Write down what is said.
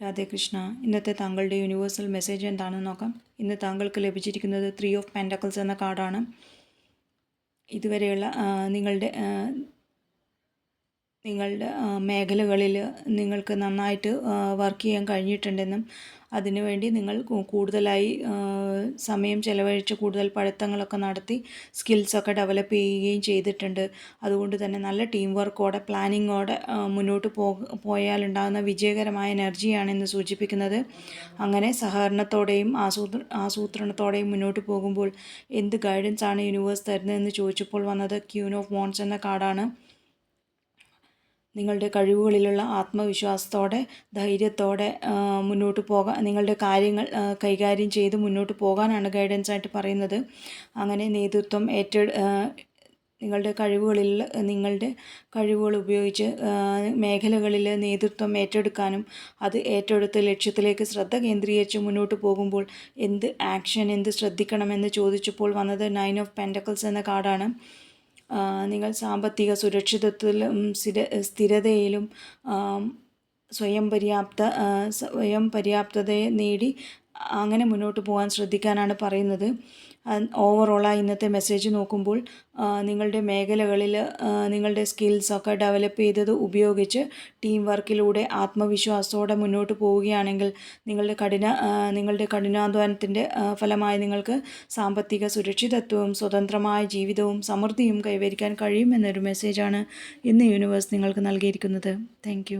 രാധേകൃഷ്ണ. ഇന്നത്തെ താങ്കളുടെ universal message എന്താണെന്ന് നോക്കാം. ഇന്ന് താങ്കൾക്ക് ലഭിച്ചിരിക്കുന്നത് 3 ഓഫ് പെൻറ്റക്കിൾസ് എന്ന കാർഡാണ്. ഇതുവരെയുള്ള നിങ്ങളുടെ മേഖലകളിൽ നിങ്ങൾക്ക് നന്നായിട്ട് വർക്ക് ചെയ്യാൻ കഴിഞ്ഞിട്ടുണ്ടെന്നും അതിനുവേണ്ടി നിങ്ങൾ കൂടുതലായി സമയം ചെലവഴിച്ച് കൂടുതൽ പഠിത്തങ്ങളൊക്കെ നടത്തി സ്കിൽസൊക്കെ ഡെവലപ്പ് ചെയ്യുകയും ചെയ്തിട്ടുണ്ട്. അതുകൊണ്ട് തന്നെ നല്ല ടീം വർക്കോടെ പ്ലാനിങ്ങോടെ മുന്നോട്ട് പോയാലുണ്ടാകുന്ന വിജയകരമായ എനർജിയാണ് ഇന്ന് സൂചിപ്പിക്കുന്നത്. അങ്ങനെ സഹകരണത്തോടെയും ആസൂത്രണത്തോടെയും മുന്നോട്ട് പോകുമ്പോൾ എന്ത് ഗൈഡൻസ് ആണ് യൂണിവേഴ്സ് തരുന്നതെന്ന് ചോദിച്ചപ്പോൾ വന്നത് ക്യൂൻ ഓഫ് വാണ്ട്സ് എന്ന കാർഡാണ്. നിങ്ങളുടെ കഴിവുകളിലുള്ള ആത്മവിശ്വാസത്തോടെ ധൈര്യത്തോടെ മുന്നോട്ട് പോകാൻ, നിങ്ങളുടെ കാര്യങ്ങൾ കൈകാര്യം ചെയ്ത് മുന്നോട്ട് പോകാനാണ് ഗൈഡൻസ് ആയിട്ട് പറയുന്നത്. അങ്ങനെ നേതൃത്വം നിങ്ങളുടെ കഴിവുകൾ ഉപയോഗിച്ച് മേഖലകളിൽ നേതൃത്വം ഏറ്റെടുക്കാനും അത് ഏറ്റെടുത്ത് ലക്ഷ്യത്തിലേക്ക് ശ്രദ്ധ കേന്ദ്രീകരിച്ച് മുന്നോട്ട് പോകുമ്പോൾ എന്ത് ശ്രദ്ധിക്കണമെന്ന് ചോദിച്ചപ്പോൾ വന്നത് 9 ഓഫ് പെൻറ്റക്കിൾസ് എന്ന കാർഡാണ്. നിങ്ങൾ സാമ്പത്തിക സുരക്ഷിതത്വത്തിലും സ്ഥിരതയിലും സ്വയം പര്യാപ്തതയെ നേടി അങ്ങനെ മുന്നോട്ട് പോകാൻ ശ്രദ്ധിക്കാനാണ് പറയുന്നത്. ഓവറോളായി ഇന്നത്തെ മെസ്സേജ് നോക്കുമ്പോൾ നിങ്ങളുടെ മേഖലകളിൽ നിങ്ങളുടെ സ്കിൽസൊക്കെ ഡെവലപ്പ് ചെയ്തത് ഉപയോഗിച്ച് ടീം വർക്കിലൂടെ ആത്മവിശ്വാസത്തോടെ മുന്നോട്ട് പോവുകയാണെങ്കിൽ നിങ്ങളുടെ കഠിനാധ്വാനത്തിൻ്റെ ഫലമായി നിങ്ങൾക്ക് സാമ്പത്തിക സുരക്ഷിതത്വവും സ്വതന്ത്രമായ ജീവിതവും സമൃദ്ധിയും കൈവരിക്കാൻ കഴിയുമെന്നൊരു മെസ്സേജാണ് ഇന്ന് യൂണിവേഴ്സ് നിങ്ങൾക്ക് നൽകിയിരിക്കുന്നത്. താങ്ക്